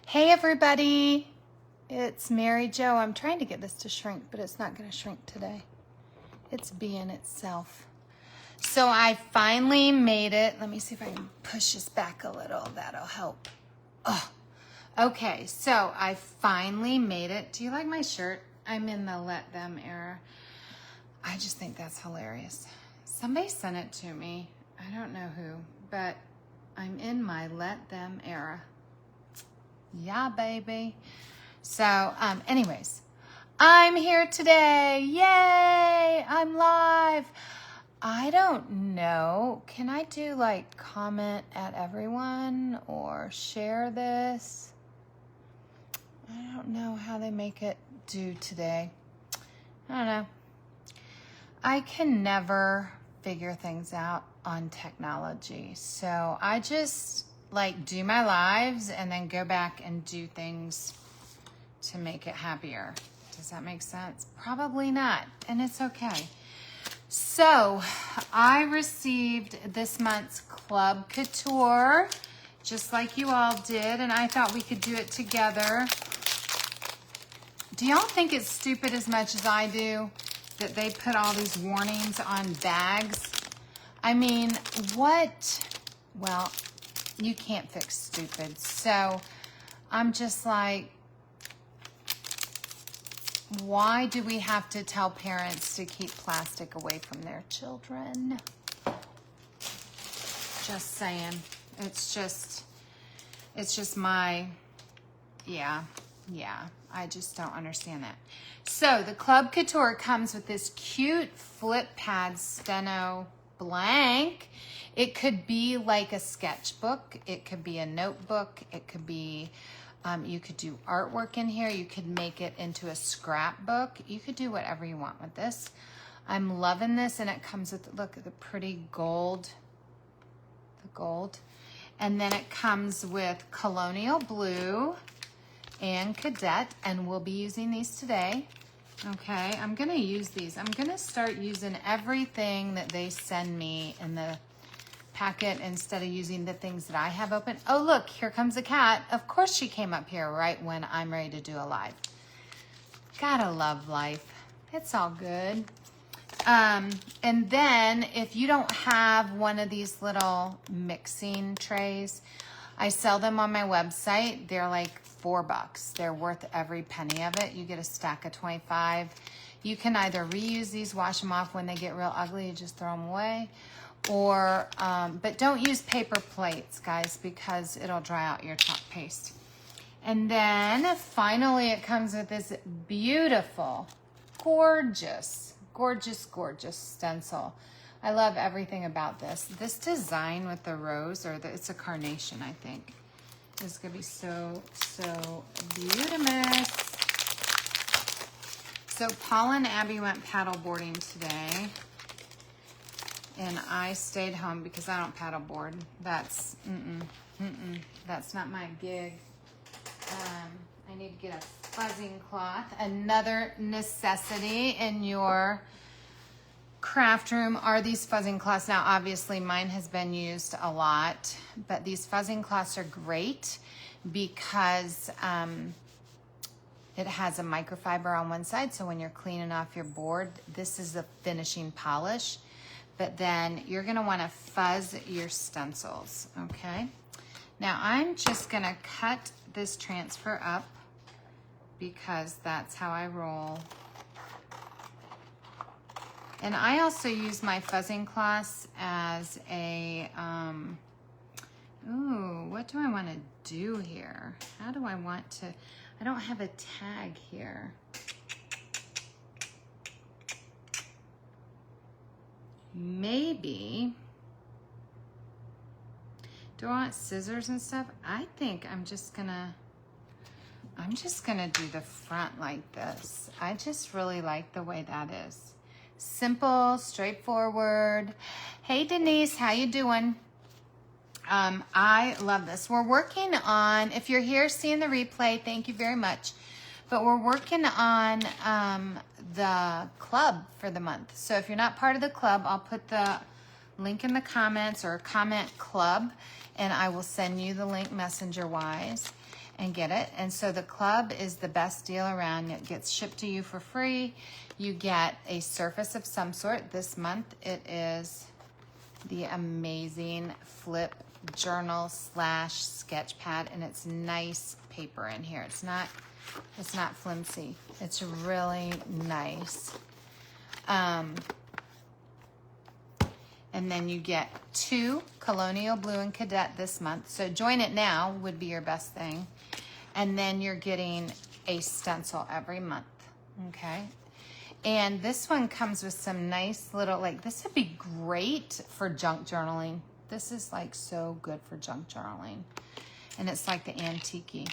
Hey everybody, it's Mary Jo. I'm trying to get this to shrink, but it's not going to shrink today. It's being itself. So I finally made it. Let me see if I can push this back a little. That'll help. Oh, okay. So I finally made it. Do you like my shirt? I'm in the Let Them era. I just think that's hilarious. Somebody sent it to me. I don't know who, but I'm in my Let Them era. Yeah, baby. So, anyways, I'm here today. Yay! I'm live. I don't know. Can I do like comment at everyone or share this? I don't know how they make it do today. I don't know. I can never figure things out on technology. So I just like do my lives and then go back and do things to make it happier. Does that make sense? Probably not, and it's okay. So I received this month's Club Couture, just like you all did, and I thought we could do it together. Do y'all think it's stupid as much as I do that they put all these warnings on bags? I mean, what? Well, you can't fix stupid. So I'm just like, why do we have to tell parents to keep plastic away from their children? Just saying. It's just my, yeah. I just don't understand that. So the Club Couture comes with this cute flip pad steno blank. It could be like a sketchbook. It could be a notebook. It could be, you could do artwork in here. You could make it into a scrapbook. You could do whatever you want with this. I'm loving this, and it comes with, look at the pretty gold, the gold. And then it comes with colonial blue and cadet, and we'll be using these today. Okay, I'm gonna use these. I'm gonna start using everything that they send me in the packet instead of using the things that I have open. Oh, look, here comes a cat. Of course she came up here right when I'm ready to do a live. Gotta love life. It's all good. And then if you don't have one of these little mixing trays, I sell them on my website. They're like $4. They're worth every penny of it. You get a stack of 25. You can either reuse these, wash them off when they get real ugly, you just throw them away. Or, but don't use paper plates, guys, because it'll dry out your chalk paste. And then finally it comes with this beautiful, gorgeous stencil. I love everything about this. This design with the rose, or it's a carnation, I think, is gonna be so beautiful. So Paul and Abby went paddle boarding today, and I stayed home because I don't paddle board. That's that's not my gig. I need to get a fuzzing cloth, another necessity in your craft room are these fuzzing cloths. Now, obviously mine has been used a lot, but these fuzzing cloths are great because it has a microfiber on one side. So when you're cleaning off your board, this is the finishing polish, but then you're gonna wanna fuzz your stencils, okay? Now I'm just gonna cut this transfer up because that's how I roll. And I also use my fuzzing cloths as a, what do I want to do here? How do I want to, I don't have a tag here. Maybe, do I want scissors and stuff? I think I'm just gonna do the front like this. I just really like the way that is. Simple, straightforward. Hey Denise, how you doing? I love this. We're working on, if you're here seeing the replay, thank you very much. But we're working on the club for the month. So if you're not part of the club, I'll put the link in the comments, or comment club, and I will send you the link messenger wise. and get it. And so the club is the best deal around. It gets shipped to you for free. You get a surface of some sort. This month it is the amazing Flip Journal / sketch pad, and it's nice paper in here. It's not flimsy. It's really nice. And then you get 2 Colonial Blue and Cadet this month. So join it now would be your best thing. And then you're getting a stencil every month, okay? And this one comes with some nice little, like, this would be great for junk journaling. This is like so good for junk journaling. And it's like the antique-y.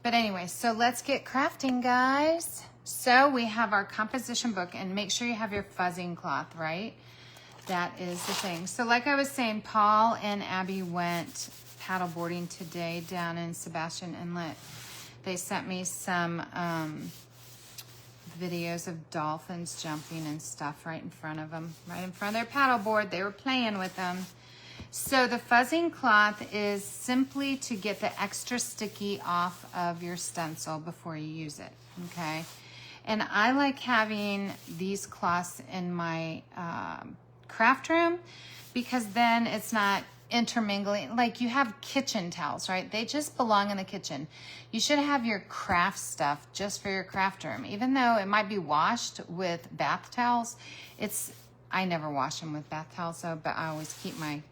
But anyway, so let's get crafting, guys. So we have our composition book, and make sure you have your fuzzing cloth, right? That is the thing. So like I was saying, Paul and Abby went paddleboarding today down in Sebastian Inlet. They sent me some videos of dolphins jumping and stuff right in front of them, right in front of their paddleboard. They were playing with them. So the fuzzing cloth is simply to get the extra sticky off of your stencil before you use it, okay? And I like having these cloths in my craft room because then it's not intermingling. Like you have kitchen towels, right? They just belong in the kitchen. You should have your craft stuff just for your craft room. Even though it might be washed with bath towels, I never wash them with bath towels though, but I always keep my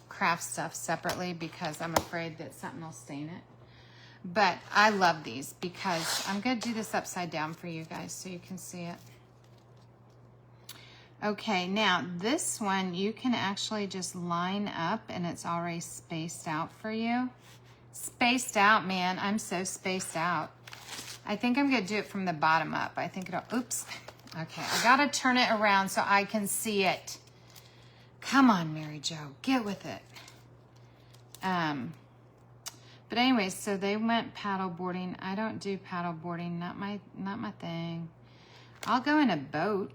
craft stuff separately because I'm afraid that something will stain it. But I love these because I'm going to do this upside down for you guys so you can see it. Okay, now this one you can actually just line up and it's already spaced out for you. Spaced out, man. I'm so spaced out. I think I'm going to do it from the bottom up. I think it'll, oops. Okay, I got to turn it around so I can see it. Come on, Mary Jo, get with it. But anyway, so they went paddleboarding. I don't do paddleboarding, not my thing. I'll go in a boat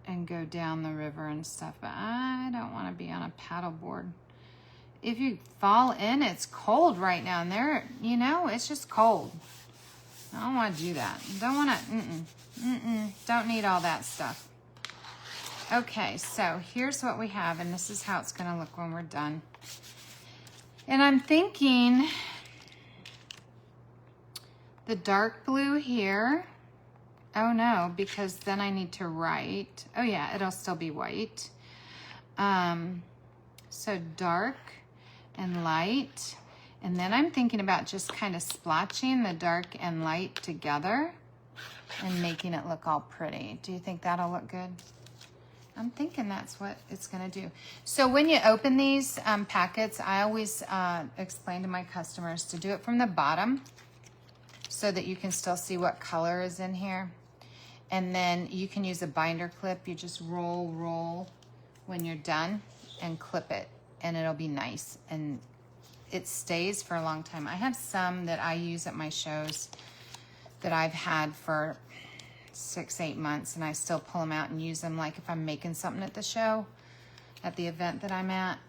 and go down the river and stuff, but I don't want to be on a paddleboard. If you fall in, it's cold right now, and there, you know, it's just cold. I don't want to do that. Don't want to, don't need all that stuff. Okay, so here's what we have, and this is how it's going to look when we're done. And I'm thinking the dark blue here. Oh no, because then I need to write. Oh yeah, it'll still be white. So dark and light. And then I'm thinking about just kind of splotching the dark and light together and making it look all pretty. Do you think that'll look good? I'm thinking that's what it's gonna do. So when you open these packets, I always explain to my customers to do it from the bottom so that you can still see what color is in here. And then you can use a binder clip. You just roll when you're done and clip it, and it'll be nice. And it stays for a long time. I have some that I use at my shows that I've had for 6-8 months, and I still pull them out and use them, like if I'm making something at the show, at the event that I'm at.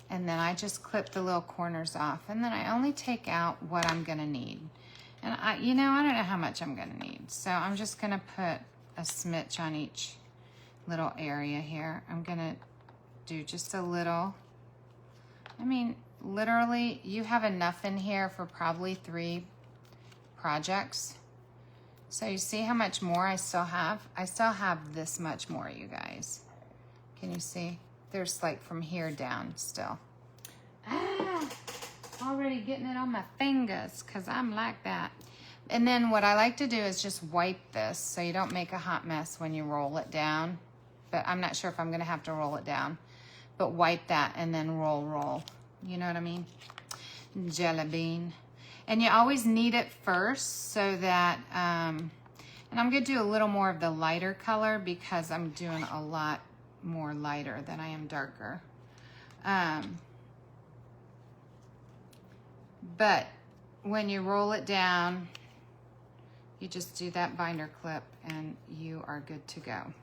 And then I just clip the little corners off, and then I only take out what I'm gonna need. And I don't know how much I'm gonna need, so I'm just gonna put a smidge on each little area here. I'm gonna do just a little. I mean, literally, you have enough in here for probably 3 projects. So you see how much more I still have? I still have this much more, you guys. Can you see? There's like from here down still. Already getting it on my fingers because I'm like that. And then what I like to do is just wipe this so you don't make a hot mess when you roll it down. But I'm not sure if I'm going to have to roll it down. But wipe that and then roll. You know what I mean? Jelly bean. And you always knead it first so that, and I'm going to do a little more of the lighter color because I'm doing a lot more lighter than I am darker. But when you roll it down, you just do that binder clip and you are good to go.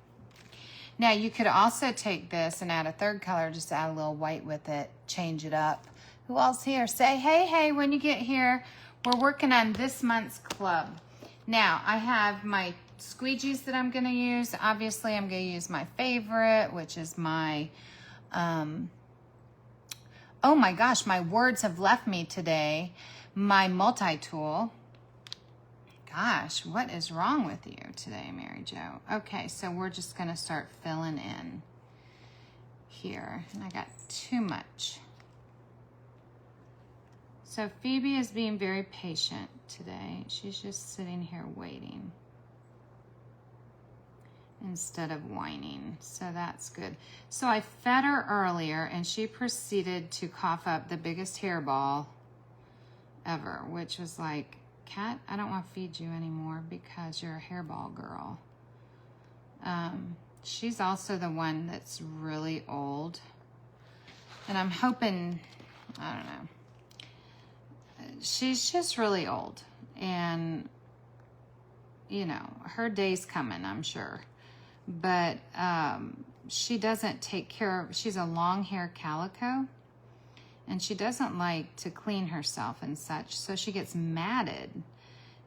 Now you could also take this and add a third color, just add a little white with it, change it up. Who else here? Say hey, hey when you get here. We're working on this month's club. Now I have my squeegees that I'm gonna use. Obviously I'm gonna use my favorite, which is my, oh my gosh, my words have left me today. My multi-tool. Gosh, what is wrong with you today, Mary Jo? Okay, so we're just gonna start filling in here. And I got too much. So Phoebe is being very patient today. She's just sitting here waiting instead of whining, so that's good. So I fed her earlier and she proceeded to cough up the biggest hairball ever, which was like, Cat, I don't want to feed you anymore because you're a hairball girl. She's also the one that's really old. And I'm hoping, I don't know. She's just really old. And, you know, her day's coming, I'm sure. But she doesn't take care of, she's a long hair calico. And she doesn't like to clean herself and such, so she gets matted.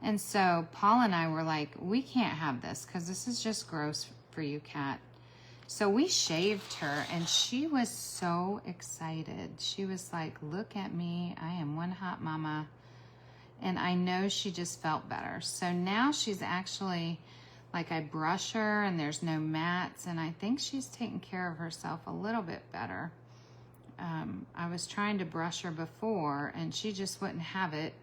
And so Paul and I were like, we can't have this because this is just gross for you, Kat. So we shaved her and she was so excited. She was like, look at me, I am one hot mama. And I know she just felt better. So now she's actually, like I brush her and there's no mats and I think she's taking care of herself a little bit better. I was trying to brush her before and she just wouldn't have it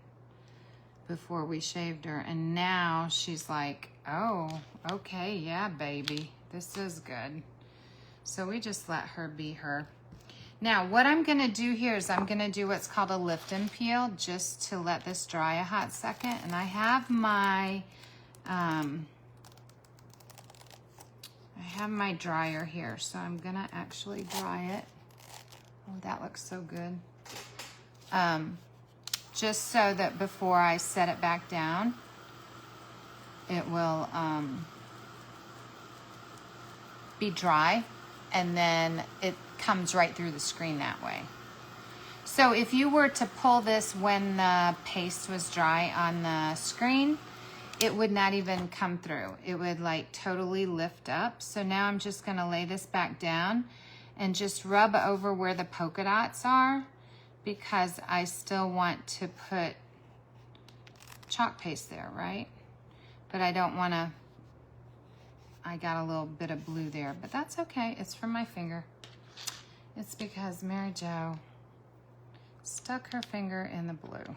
before we shaved her. And now she's like, oh, okay, yeah, baby, this is good. So we just let her be her. Now, what I'm gonna do here is I'm gonna do what's called a lift and peel just to let this dry a hot second. And I have my, dryer here. So I'm gonna actually dry it. Oh, that looks so good. Just so that before I set it back down, it will be dry and then it comes right through the screen that way. So if you were to pull this when the paste was dry on the screen, it would not even come through. It would like totally lift up. So now I'm just gonna lay this back down and just rub over where the polka dots are because I still want to put chalk paste there, right? But I don't want to, I got a little bit of blue there, but that's okay. It's from my finger. It's because Mary Jo stuck her finger in the blue.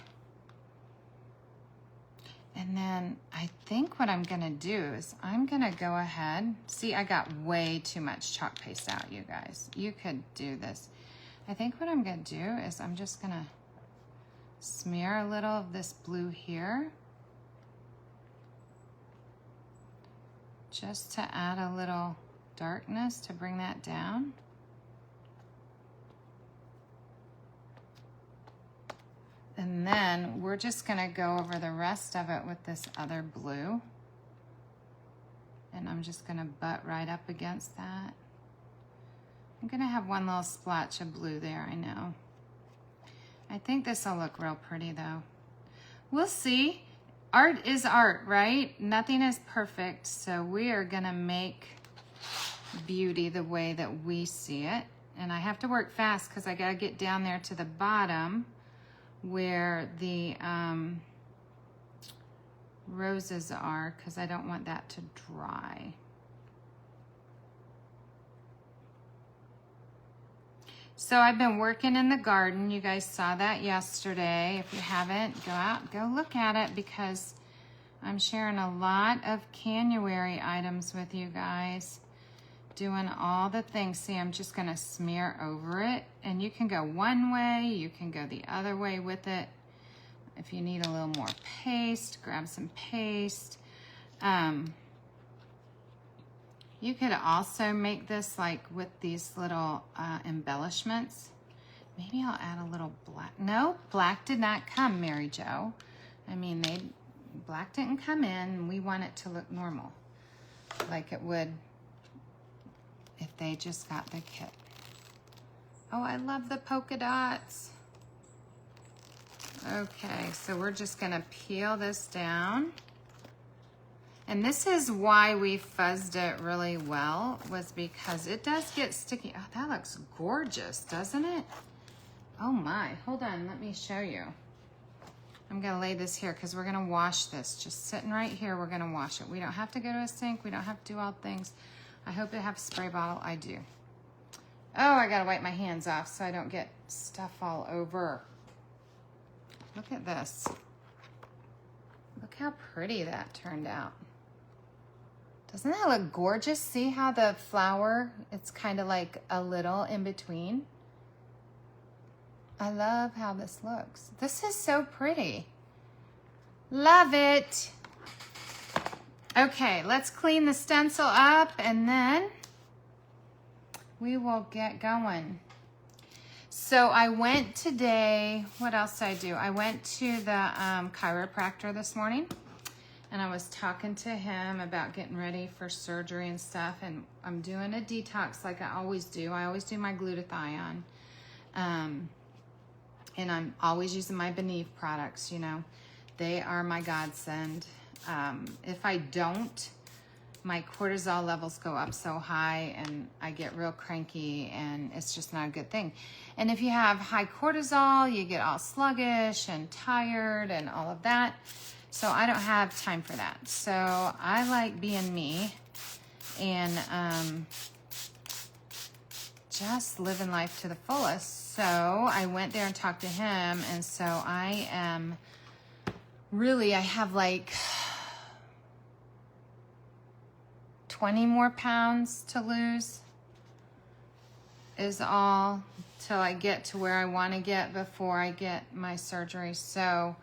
And then I think what I'm gonna do is I'm gonna go ahead. See, I got way too much chalk paste out, you guys. You could do this. I think what I'm gonna do is I'm just gonna smear a little of this blue here. Just to add a little darkness to bring that down. And then we're just gonna go over the rest of it with this other blue. And I'm just gonna butt right up against that. I'm gonna have one little splotch of blue there, I know. I think this will look real pretty though. We'll see. Art is art, right? Nothing is perfect, so we are gonna make beauty the way that we see it. And I have to work fast because I gotta get down there to the bottom where the roses are because I don't want that to dry. So I've been working in the garden. You guys saw that yesterday. If you haven't, go out, go look at it because I'm sharing a lot of Canuary items with you guys. Doing all the things. See, I'm just gonna smear over it. And you can go one way, you can go the other way with it. If you need a little more paste, grab some paste. You could also make this like with these little embellishments. Maybe I'll add a little black. No, black did not come, Mary Jo. I mean, black didn't come in. We want it to look normal, like it would if they just got the kit. Oh, I love the polka dots. Okay, so we're just gonna peel this down. And this is why we fuzzed it really well, was because it does get sticky. Oh, that looks gorgeous, doesn't it? Oh my, hold on, let me show you. I'm gonna lay this here because we're gonna wash this. Just sitting right here, we're gonna wash it. We don't have to go to a sink, we don't have to do all things. I hope it has a spray bottle, I do. Oh, I gotta wipe my hands off so I don't get stuff all over. Look at this. Look how pretty that turned out. Doesn't that look gorgeous? See how the flower, it's kind of like a little in between. I love how this looks. This is so pretty. Love it. Okay, let's clean the stencil up and then we will get going. So I went today, what else did I do? I went to the chiropractor this morning and I was talking to him about getting ready for surgery and stuff, and I'm doing a detox like I always do. I always do my glutathione. And I'm always using my Beneve products, you know. They are my godsend. If I don't, my cortisol levels go up so high and I get real cranky and it's just not a good thing. And if you have high cortisol, you get all sluggish and tired and all of that. So I don't have time for that. So I like being me and just living life to the fullest. So I went there and talked to him, and so I am really, I have like 20 more pounds to lose is all, till I get to where I want to get before I get my surgery. So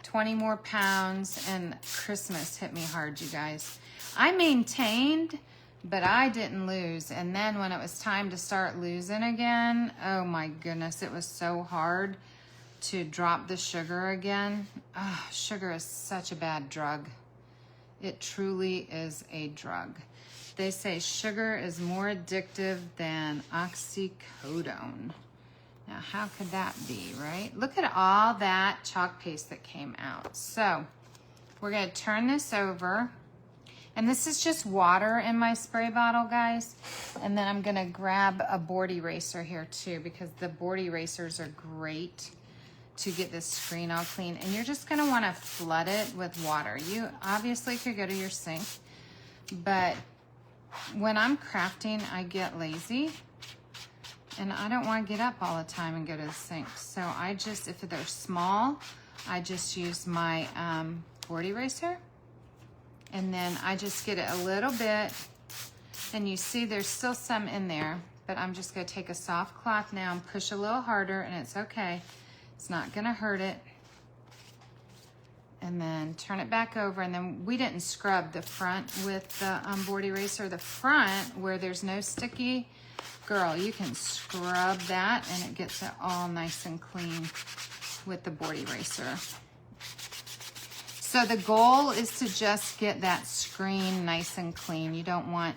20 more pounds, and Christmas hit me hard, you guys. I maintained, but I didn't lose. And then when it was time to start losing again, oh my goodness, it was so hard to drop the sugar again. Oh, sugar is such a bad drug. It truly is a drug. They say sugar is more addictive than oxycodone. Now, how could that be, right? Look at all that chalk paste that came out. So we're gonna turn this over. And this is just water in my spray bottle, guys. And then I'm gonna grab a board eraser here too, because the board erasers are great to get this screen all clean. And you're just gonna wanna flood it with water. You obviously could go to your sink, but when I'm crafting, I get lazy and I don't wanna get up all the time and go to the sink. So I just, if they're small, I just use my board eraser. And then I just get it a little bit, and you see there's still some in there, but I'm just gonna take a soft cloth now and push a little harder, and it's okay. It's not gonna hurt it. And then turn it back over, and then we didn't scrub the front with the board eraser. The front, where there's no sticky, girl, you can scrub that and it gets it all nice and clean with the board eraser. So the goal is to just get that screen nice and clean. You don't want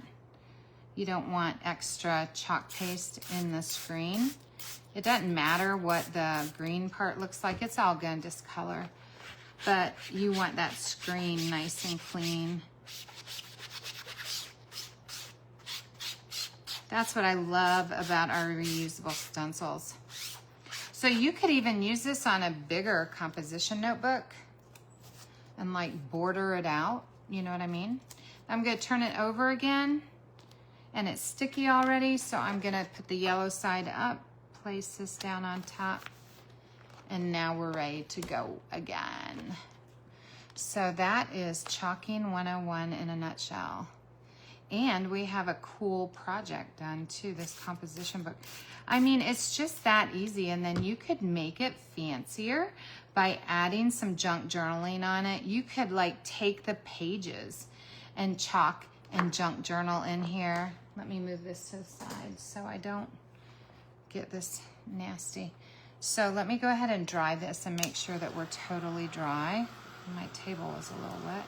extra chalk paste in the screen. It doesn't matter what the green part looks like. It's all gonna discolor. But you want that screen nice and clean. That's what I love about our reusable stencils. So you could even use this on a bigger composition notebook and like border it out, you know what I mean? I'm gonna turn it over again, and it's sticky already, so I'm gonna put the yellow side up, place this down on top, and now we're ready to go again. So that is Chalking 101 in a nutshell. And we have a cool project done too, this composition book. I mean, it's just that easy, and then you could make it fancier by adding some junk journaling on it. You could like take the pages and chalk and junk journal in here. Let me move this to the side so I don't get this nasty. So let me go ahead and dry this and make sure that we're totally dry. My table is a little wet.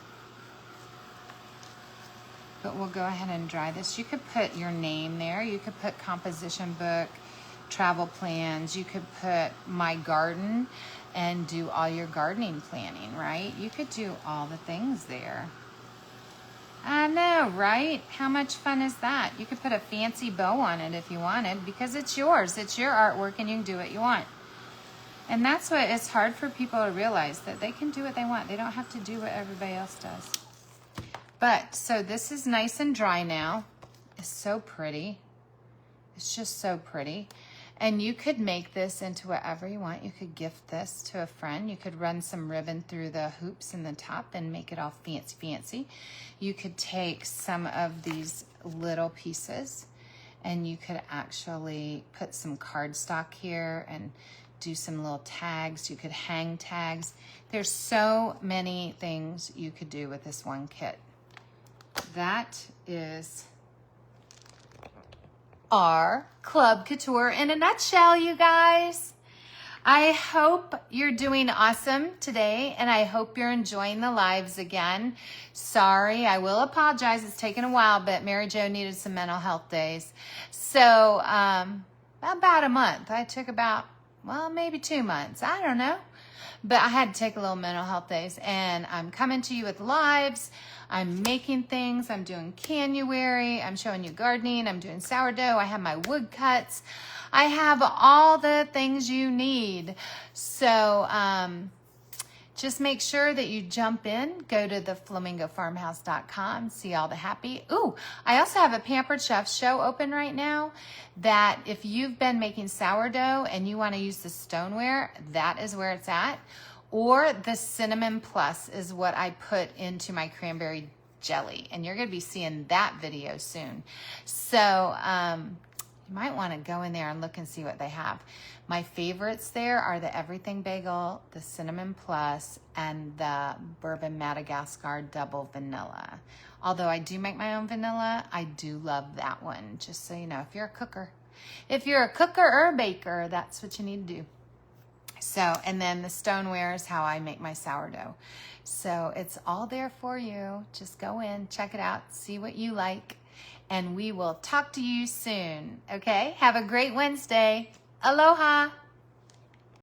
But we'll go ahead and dry this. You could put your name there. You could put composition book, travel plans. You could put my garden and do all your gardening planning, right? You could do all the things there. I know, right? How much fun is that? You could put a fancy bow on it if you wanted, because it's yours. It's your artwork and you can do what you want. And that's what it's hard for people to realize, that they can do what they want. They don't have to do what everybody else does. But, so this is nice and dry now. It's so pretty. It's just so pretty. And you could make this into whatever you want. You could gift this to a friend. You could run some ribbon through the hoops in the top and make it all fancy, fancy. You could take some of these little pieces and you could actually put some cardstock here and do some little tags. You could hang tags. There's so many things you could do with this one kit. That is our Club Couture in a nutshell, you guys. I hope you're doing awesome today, and I hope you're enjoying the lives again. Sorry, I will apologize. It's taken a while, but Mary Jo needed some mental health days. So about a month. I took about, well, maybe 2 months. I don't know. But I had to take a little mental health days, and I'm coming to you with lives. I'm making things. I'm doing Canuary. I'm showing you gardening. I'm doing sourdough. I have my wood cuts. I have all the things you need. So just make sure that you jump in. Go to the flamingofarmhouse.com. See all the happy. Ooh, I also have a Pampered Chef show open right now, that if you've been making sourdough and you want to use the stoneware, that is where it's at. Or the Cinnamon Plus is what I put into my cranberry jelly. And you're going to be seeing that video soon. So you might want to go in there and look and see what they have. My favorites there are the Everything Bagel, the Cinnamon Plus, and the Bourbon Madagascar Double Vanilla. Although I do make my own vanilla, I do love that one, just so you know, if you're a cooker. If you're a cooker or a baker, that's what you need to do. So, and then the stoneware is how I make my sourdough. So it's all there for you. Just go in, check it out, see what you like, and we will talk to you soon. Okay? Have a great Wednesday. Aloha.